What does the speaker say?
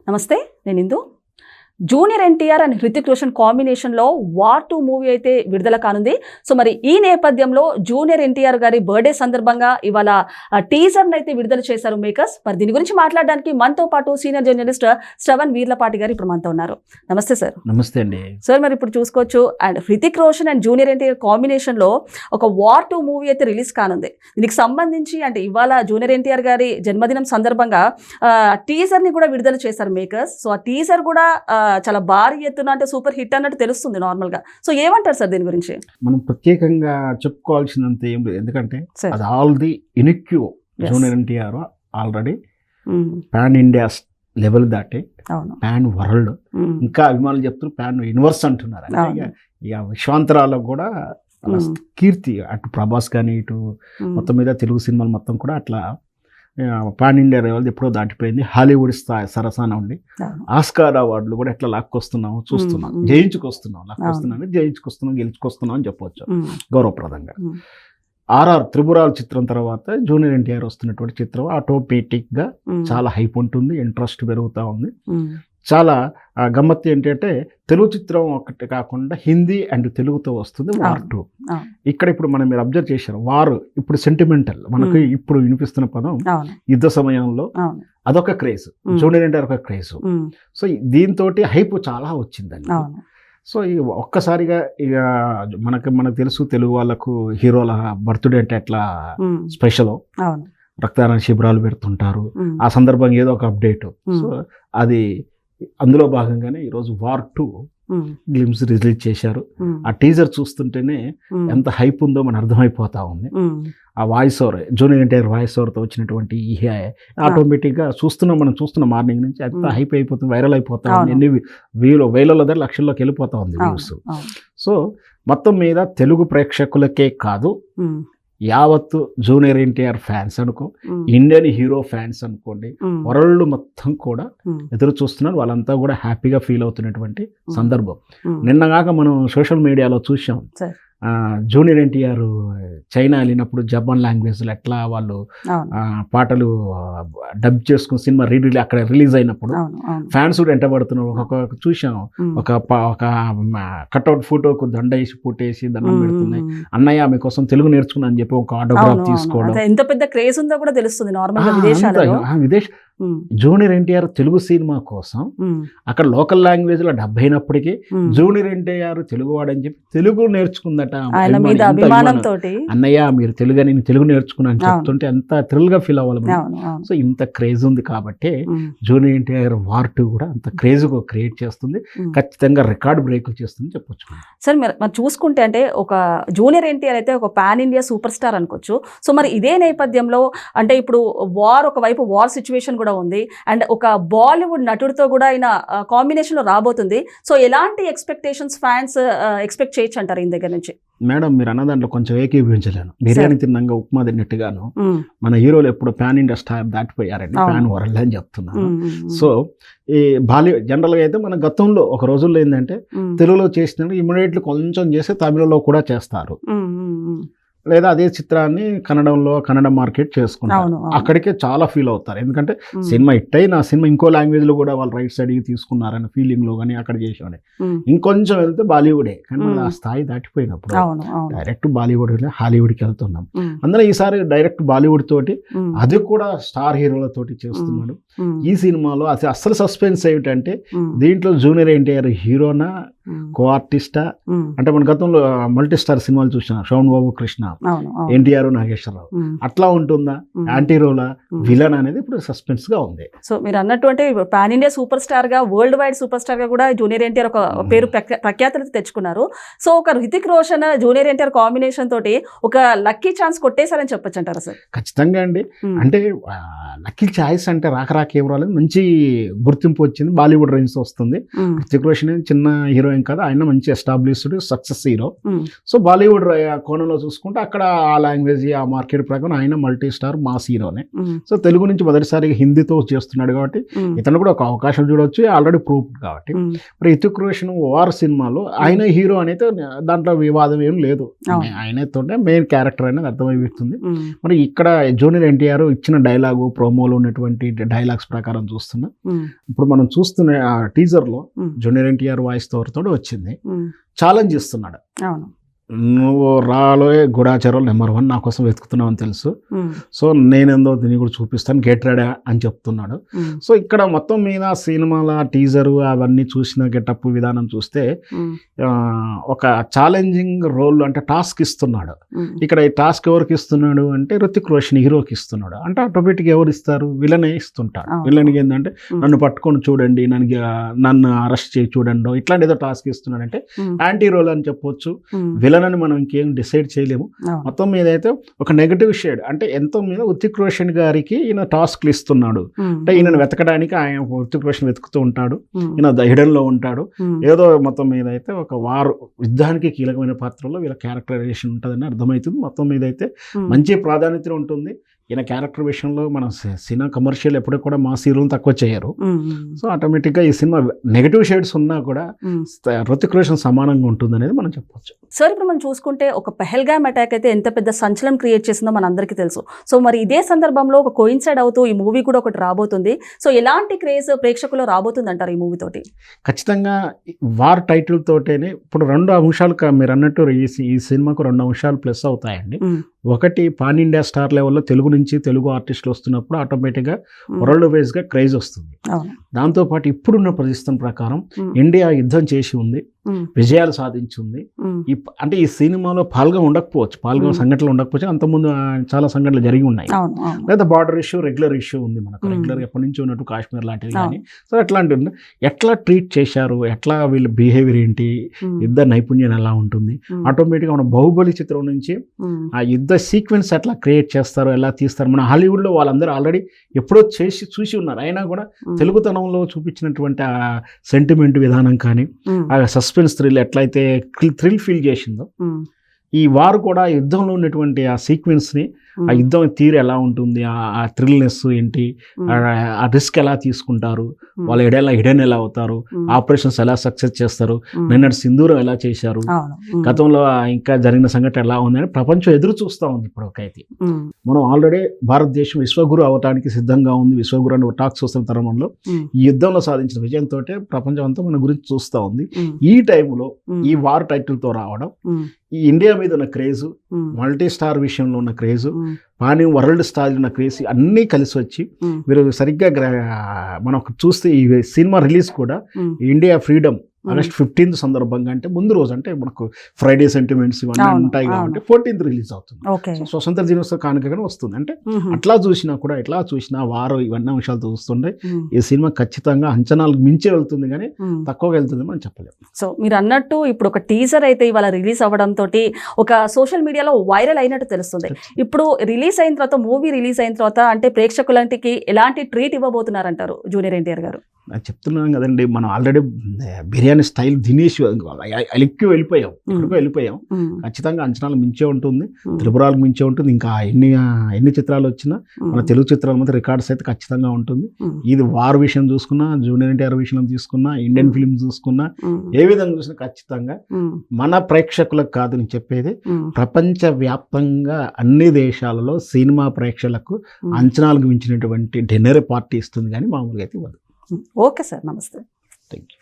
నమస్తే, నేను ఇందు. Junior NTR and Hrithik Roshan కాంబినేషన్లో వార్ 2 మూవీ అయితే విడుదల కానుంది. సో మరి ఈ నేపథ్యంలో జూనియర్ ఎన్టీఆర్ గారి బర్త్డే సందర్భంగా ఇవాళ టీజర్ని అయితే విడుదల చేశారు మేకర్స్. మరి దీని గురించి మాట్లాడడానికి మనతో పాటు సీనియర్ జర్నలిస్ట్ శ్రవణ్ వీర్లపాటి గారు ఇప్పుడు మనతో ఉన్నారు. నమస్తే సార్. నమస్తే అండి సార్. మరి ఇప్పుడు చూసుకోవచ్చు, and Hrithik Roshan and junior NTR కాంబినేషన్లో ఒక వార్ 2 మూవీ అయితే రిలీజ్ కానుంది. దీనికి సంబంధించి అంటే ఇవాళ జూనియర్ ఎన్టీఆర్ గారి జన్మదినం సందర్భంగా టీజర్ని కూడా విడుదల చేశారు మేకర్స్. సో ఆ టీజర్ కూడా చాలా భారీ ఎత్తున అంటే సూపర్ హిట్ అన్నట్టు తెలుస్తుంది నార్మల్గా. సో ఏమంటారు సార్ దీని గురించి? మనం ప్రత్యేకంగా చెప్పుకోవాల్సినంత ఏం లేదు, ఎందుకంటే అది all the ఇనిక్యూ. Junior NTR already pan India level దాటి పాన్ వరల్డ్, ఇంకా అభిమానులు చెప్తున్నారు పాన్ యూనివర్స్ అంటున్నారు. అంటే ఇక విశ్వాంతరాలకు కూడా కీర్తి, అటు ప్రభాస్ కానీ ఇటు మొత్తం మీద తెలుగు సినిమాలు మొత్తం కూడా అట్లా పాన్ ఇండియా లెవెల్ ఎప్పుడో దాటిపోయింది. హాలీవుడ్ స్థాయి సరసాన ఉండి ఆస్కార్ అవార్డులు కూడా ఎట్లా లాక్కొస్తున్నాము చూస్తున్నాం, జయించుకొస్తున్నాం గెలుచుకొస్తున్నాం అని చెప్పవచ్చు గౌరవప్రదంగా. ఆర్ఆర్ త్రిపురాల చిత్రం తర్వాత జూనియర్ ఎన్టీఆర్ వస్తున్నటువంటి చిత్రం ఆటోమేటిక్గా చాలా హైప్ ఉంటుంది, ఇంట్రెస్ట్ పెరుగుతూ ఉంది. చాలా గమ్మత్తు ఏంటంటే తెలుగు చిత్రం ఒకటి కాకుండా హిందీ అండ్ తెలుగుతో వస్తుంది వార్ 2. ఇప్పుడు మనం మీరు అబ్జర్వ్ చేశారు, వార్ ఇప్పుడు సెంటిమెంటల్, మనకు ఇప్పుడు వినిపిస్తున్న పదం యుద్ధ సమయంలో అదొక క్రేజ్, జూనియర్ ఎన్టీఆర్ ఒక క్రేజ్. సో దీంతో హైప్ చాలా వచ్చిందండి. సో ఈ ఒక్కసారిగా ఇక మనకు తెలుసు, తెలుగు వాళ్ళకు హీరోల బర్త్డే అంటే ఎట్లా స్పెషల్, రక్తదాన శిబిరాలు పెడుతుంటారు, ఆ సందర్భంగా ఏదో ఒక అప్డేట్. సో అది అందులో భాగంగానే ఈరోజు వార్ 2 గ్లిమ్స్ రిలీజ్ చేశారు. ఆ టీజర్ చూస్తుంటేనే ఎంత హైప్ ఉందో మన అర్థమైపోతా ఉంది. ఆ voice over, junior NTR voice ఓవర్తో వచ్చినటువంటి ఈ ఆటోమేటిక్గా మనం చూస్తున్నాం మార్నింగ్ నుంచి ఎంత హైప్ అయిపోతుంది, వైరల్ అయిపోతా ఉంది, ఎన్ని వేలలో లక్షల్లోకి వెళ్ళిపోతా ఉంది వ్యూస్. సో మొత్తం మీద తెలుగు ప్రేక్షకులకే కాదు, యావత్తు జూనియర్ ఎన్టీఆర్ ఫ్యాన్స్ అనుకో, ఇండియన్ హీరో ఫ్యాన్స్ అనుకోండి, వరల్డ్ మొత్తం కూడా ఎదురు చూస్తున్నారు. వాళ్ళంతా కూడా హ్యాపీగా ఫీల్ అవుతున్నటువంటి సందర్భం. నిన్నగాక మనం సోషల్ మీడియాలో చూసాం, జూనియర్ ఎన్టీఆర్ చైనా వెళ్ళినప్పుడు జపాన్ లాంగ్వేజ్లో ఎట్లా వాళ్ళు పాటలు డబ్ చేసుకుని సినిమా అక్కడ రిలీజ్ అయినప్పుడు ఫ్యాన్స్ కూడా ఎంటబడుతున్నారు. ఒక చూసాం, ఒక కట్అవుట్ ఫోటోకు దండ వేసి పుట్టేసి దండం పెడుతున్నాయి, అన్నయ్య మీకోసం తెలుగు నేర్చుకున్నా అని చెప్పి ఒక ఆటోగ్రాఫ్ తీసుకోవడం. ఎంత పెద్ద క్రేజ్ ఉందో కూడా తెలుస్తుంది నార్మల్గా విదేశాలలో. జూనియర్ ఎన్టీఆర్ తెలుగు సినిమా కోసం అక్కడ లోకల్ లాంగ్వేజ్ లో డబ్ అయినప్పటికీ జూనియర్ ఎన్టీఆర్ తెలుగు వాడని చెప్పి తెలుగు నేర్చుకుందట. అన్నయ్య మీరు తెలుగు, నేను తెలుగు నేర్చుకున్నాను చెప్తుంటే ఎంత థ్రిల్ గా ఫీల్ అవ్వాలి. సో ఇంత క్రేజ్ ఉంది కాబట్టి జూనియర్ ఎన్టీఆర్ వార్ 2 కూడా అంత క్రేజ్ క్రియేట్ చేస్తుంది, ఖచ్చితంగా రికార్డ్ బ్రేక్ చేస్తుంది చెప్పొచ్చు. సార్ మరి చూసుకుంటే అంటే ఒక జూనియర్ ఎన్టీఆర్ అయితే ఒక పాన్ ఇండియా సూపర్ స్టార్ అనుకోవచ్చు. సో మరి ఇదే నేపథ్యంలో అంటే ఇప్పుడు వార్, ఒకవైపు వార్ సిచ్యువేషన్ కూడా ఉంది, అండ్ ఒక బాలీవుడ్ నటుడితో కూడా ఆయన కాంబినేషన్ లో రాబోతుంది. సో ఎలాంటి ఎక్స్పెక్టేషన్స్ ఫ్యాన్స్ ఎక్స్పెక్ట్ చేయొచ్చు అంటారు ఈయన దగ్గర నుంచి? మేడం, మీరు అన్న దాంట్లో కొంచెం ఏకీభవించలేను. బిర్యానీ తిన్నాక ఉప్మా తిన్నట్టుగాను మన హీరోలు ఎప్పుడు పాన్ ఇండియా స్టార్ దాటిపోయారండి, పాన్ వరల్డ్ అని చెప్తున్నాను. సో ఈ జనరల్గా అయితే మన గతంలో ఒక రోజుల్లో ఏంటంటే తెలుగులో చేసిన ఇమ్మీడియట్లీ కొంచెం చేసి తమిళలో కూడా చేస్తారు, లేదా అదే చిత్రాన్ని కన్నడ మార్కెట్ చేసుకుంటారు. అక్కడికే చాలా ఫీల్ అవుతారు, ఎందుకంటే సినిమా హిట్ అయిన సినిమా ఇంకో లాంగ్వేజ్ లో కూడా వాళ్ళు రైట్స్ అడిగి తీసుకున్నారని ఫీలింగ్ లో కానీ అక్కడ చేసేవాడే. ఇంకొంచెం వెళ్తే బాలీవుడే, కానీ ఆ స్థాయి దాటిపోయినప్పుడు డైరెక్ట్ బాలీవుడ్ హాలీవుడ్కి వెళ్తున్నాం. అందులో ఈసారి డైరెక్ట్ బాలీవుడ్ తోటి, అది కూడా స్టార్ హీరోలతోటి చేస్తున్నాడు. ఈ సినిమాలో అసలు సస్పెన్స్ ఏమిటంటే దీంట్లో జూనియర్ ఎన్టీఆర్ హీరోనా కో ఆర్టిస్టా అంటే మన గతంలో మల్టీ స్టార్ సినిమాలు చూసిన శ్రవణ్ బాబు, కృష్ణ, ఎన్టీఆర్, నాగేశ్వరరావు అట్లా ఉంటుందా, యాంటీ రోలా, విలన్ అనేది ఇప్పుడు సస్పెన్స్ గా ఉంది. సో మీరు అన్నట్టు అంటే పాన్ ఇండియా సూపర్ స్టార్ గా, వరల్డ్ వైడ్ సూపర్ స్టార్ గా కూడా జూనియర్ ఎన్టీఆర్ ఒక పేరు ప్రఖ్యాతులు తెచ్చుకున్నారు. సో ఒక హృతిక్ రోషన్ జూనియర్ ఎన్టీఆర్ కాంబినేషన్ తోటి ఒక లక్కీ ఛాన్స్ కొట్టేశారని చెప్పొచ్చు అంటారా సార్? ఖచ్చితంగా అండి. అంటే లక్కీ ఛాయిస్ అంటే రాక ఏం రాలేదు, మంచి గుర్తింపు వచ్చింది, బాలీవుడ్ రేంజ్ వస్తుంది. హృతిక్ రోషన్ చిన్న హీరోయిన్ ఏం కాదు, ఆయన మంచి established success hero. So Bollywood కోణంలో చూసుకుంటే అక్కడ ఆ లాంగ్వేజ్ ఆ మార్కెట్ ప్రకారం ఆయన మల్టీ స్టార్ మాస్ హీరోనే. సో తెలుగు నుంచి మొదటిసారి హిందీతో చేస్తున్నాడు కాబట్టి ఇతను కూడా ఒక అవకాశం చూడవచ్చు, ఆల్రెడీ ప్రూఫ్డ్ కాబట్టి. మరి రితిక్ రోషన్ వార్ సినిమాలో ఆయన హీరో అనేది దాంట్లో వివాదం ఏం లేదు, ఆయనతోనే మెయిన్ క్యారెక్టర్ అనేది అర్థమైపోతుంది. మరి ఇక్కడ జూనియర్ ఎన్టీఆర్ ఇచ్చిన డైలాగు ప్రోమోలో ఉన్నటువంటి డైలాగ్స్ ప్రకారం చూస్తున్నా, ఇప్పుడు మనం చూస్తున్న ఆ టీజర్ లో జూనియర్ ఎన్టీఆర్ వాయిస్ తోటి వచ్చింది, ఛాలెంజ్ ఇస్తున్నాడు. నువ్వు రాలోయే గూఢాచారాలు నెంబర్ 1 నా కోసం వెతుకుతున్నావు అని తెలుసు, సో నేనేందో దీన్ని కూడా చూపిస్తాను, గెట్ రెడీ అని చెప్తున్నాడు. సో ఇక్కడ మొత్తం మీద సినిమాల టీజరు అవన్నీ చూసిన గెటప్ విధానం చూస్తే ఒక ఛాలెంజింగ్ రోల్ అంటే టాస్క్ ఇస్తున్నాడు. ఇక్కడ ఈ టాస్క్ ఎవరికి ఇస్తున్నాడు అంటే రితిక్ రోషన్ హీరోకి ఇస్తున్నాడు. అంటే ఆటోమేటిక్గా ఎవరు ఇస్తారు, విలనే ఇస్తుంటాడు. విలన్కి ఏంటంటే నన్ను పట్టుకొని చూడండి, నన్ను అరెస్ట్ చేసి చూడండి, ఇట్లాంటి ఏదో టాస్క్ ఇస్తున్నాడు. అంటే యాంటీ రోల్ అని చెప్పొచ్చు, విలన్ అని మనం ఇంకేం డిసైడ్ చేయలేము. మొత్తం మీద అయితే ఒక నెగటివ్ షేడ్, అంటే ఎంతో మీద రితిక్ రోషన్ గారికి ఈయన టాస్క్లు ఇస్తున్నాడు. అంటే ఈయనను వెతకడానికి ఆయన రితిక్ రోషన్ వెతుకుతూ ఉంటాడు, ఈయన హిడెన్ లో ఉంటాడు. ఏదో మొత్తం మీద అయితే ఒక వారు యుద్ధానికి కీలకమైన పాత్రలో వీళ్ళ క్యారెక్టరైజేషన్ ఉంటుందని అర్థమవుతుంది. మొత్తం మీద అయితే మంచి ప్రాధాన్యత ఉంటుంది. ఈయన క్యారెక్టర్ విషయంలో మనం సినిమా కమర్షియల్ ఎప్పుడు కూడా మా హీరోలు తక్కువ చేయరు. సో ఆటోమేటిక్గా ఈ సినిమా నెగటివ్ షేడ్స్ ఉన్నా కూడా రితిక్ రోషన్ సమానంగా ఉంటుంది అనేది మనం చెప్పొచ్చు. సార్ ఇప్పుడు మనం చూసుకుంటే ఒక పెహల్గామ్ అటాక్ అయితే ఎంత పెద్ద సంచలనం క్రియేట్ చేసిందో మనందరికీ తెలుసు. సో మరి ఇదే సందర్భంలో ఒక కోయిన్సైడ్ అవుతూ ఈ మూవీ కూడా ఒకటి రాబోతుంది. సో ఎలాంటి క్రేజ్ ప్రేక్షకులు రాబోతుంది అంటారు ఈ మూవీ తోటి? ఖచ్చితంగా వార్ టైటిల్ తోటేనే ఇప్పుడు 2 అంశాలు మీరు అన్నట్టు ఈ సినిమాకు 2 అంశాలు ప్లస్ అవుతాయండి. ఒకటి పాన్ ఇండియా స్టార్ లెవెల్లో తెలుగు నుంచి తెలుగు ఆర్టిస్టులు వస్తున్నప్పుడు ఆటోమేటిక్గా వరల్డ్ వైజ్గా క్రేజ్ వస్తుంది. దాంతోపాటు ఇప్పుడున్న పరిస్థితుల ప్రకారం ఇండియా యుద్ధం చేసి ఉంది, విజయాలు సాధించింది. అంటే ఈ సినిమాలో ఉండకపోవచ్చు, సంఘటనలు ఉండకపోవచ్చు, అంతకుముందు చాలా సంఘటనలు జరిగి ఉన్నాయి. లేదా బార్డర్ ఇష్యూ, రెగ్యులర్ ఇష్యూ ఉంది మనకు, రెగ్యులర్ ఎప్పటి నుంచి ఉన్నట్టు కాశ్మీర్ లాంటివి కానీ. సో అట్లాంటివి ఎట్లా ట్రీట్ చేశారు, ఎట్లా వీళ్ళ బిహేవియర్ ఏంటి, యుద్ధ నైపుణ్యం ఎలా ఉంటుంది, ఆటోమేటిక్గా మన బాహుబలి చిత్రం నుంచి ఆ యుద్ధ సీక్వెన్స్ ఎట్లా క్రియేట్ చేస్తారు, ఎలా తీస్తారు. మన హాలీవుడ్లో వాళ్ళందరూ ఆల్రెడీ ఎప్పుడో చూసి ఉన్నారు, అయినా కూడా తెలుగుతనంలో చూపించినటువంటి ఆ సెంటిమెంట్ విధానం కానీ, ఆ సస్పెన్స్ థ్రిల్ ఎట్లయితే థ్రిల్ ఫీల్ చేసిందో, ఈ వారు కూడా యుద్ధంలో ఉన్నటువంటి ఆ సీక్వెన్స్ని, ఆ యుద్ధం తీరు ఎలా ఉంటుంది, ఆ థ్రిల్నెస్ ఏంటి, ఆ రిస్క్ ఎలా తీసుకుంటారు, వాళ్ళు హిడెన్ ఎలా అవుతారు, ఆపరేషన్స్ ఎలా సక్సెస్ చేస్తారు, నిన్నటి సింధూరం ఎలా చేశారు, గతంలో ఇంకా జరిగిన సంఘటన ఎలా ఉందని ప్రపంచం ఎదురు చూస్తూ ఉంది. ఇప్పుడు ఒకైతే మనం ఆల్రెడీ భారతదేశం విశ్వగురు అవటానికి సిద్ధంగా ఉంది. విశ్వగురు అని టాక్స్ వస్తున్న తరుణంలో ఈ యుద్ధంలో సాధించిన విజయంతో ప్రపంచం అంతా మన గురించి చూస్తూ ఉంది. ఈ టైంలో ఈ వార్ టైటిల్తో రావడం, ఈ ఇండియా మీద ఉన్న క్రేజ్, మల్టీ స్టార్ విషయంలో ఉన్న క్రేజ్, వరల్డ్ స్టార్ ఉన్న క్రేజ్ అన్నీ కలిసి వచ్చి మీరు సరిగ్గా మనం చూస్తే ఈ సినిమా రిలీజ్ కూడా ఇండియా ఫ్రీడమ్ ఆగస్ట్ 15th సందర్భంగా, అంటే ముందు రోజు, అంటే మనకు ఫ్రైడే సెంటిమెంట్స్ ఇవన్నీ ఉంటాయి కాబట్టి 14th రిలీజ్ అవుతుంది. స్వతంత్ర దినోత్సవ కానుకగానే వస్తుంది. అంటే అట్లా చూసినా కూడా, ఎట్లా చూసినా వారు ఇవన్నీ అంశాలు చూస్తుంటే ఈ సినిమా ఖచ్చితంగా అంచనాలకు మించి వెళ్తుంది, కానీ తక్కువగా వెళ్తుంది మనం చెప్పలేము. సో మీరు అన్నట్టు ఇప్పుడు ఒక టీజర్ అయితే ఇవాళ రిలీజ్ అవ్వడం తోటి ఒక సోషల్ మీడియాలో వైరల్ అయినట్టు తెలుస్తుంది. ఇప్పుడు రిలీజ్ అయిన తర్వాత, మూవీ రిలీజ్ అయిన తర్వాత అంటే ప్రేక్షకులకి ఎలాంటి ట్రీట్ ఇవ్వబోతున్నారంటారు జూనియర్ ఎన్టీఆర్ గారు? నేను చెప్తున్నాను కదండి, మనం ఆల్రెడీ బిర్యానీ స్టైల్ తినేసి ఎక్కడికో వెళ్ళిపోయాం. ఖచ్చితంగా అంచనాలు మించే ఉంటుంది, త్రిపురాలకు మించే ఉంటుంది. ఇంకా ఎన్ని చిత్రాలు వచ్చినా మన తెలుగు చిత్రాల మధ్య రికార్డ్స్ అయితే ఖచ్చితంగా ఉంటుంది. ఇది వార్ విషయం చూసుకున్నా, జూనియర్ ఎన్టీఆర్ విషయం చూసుకున్నా, ఇండియన్ ఫిల్మ్ చూసుకున్నా, ఏ విధంగా చూసినా ఖచ్చితంగా మన ప్రేక్షకులకు కాదు నేను చెప్పేది, ప్రపంచ వ్యాప్తంగా అన్ని దేశాలలో సినిమా ప్రేక్షకులకు అంచనాలకు మించినటువంటి డిన్నర్ పార్టీ ఇస్తుంది, కానీ మామూలుగా అయితే ఇవ్వదు. ఓకే సార్, నమస్తే. Thank you.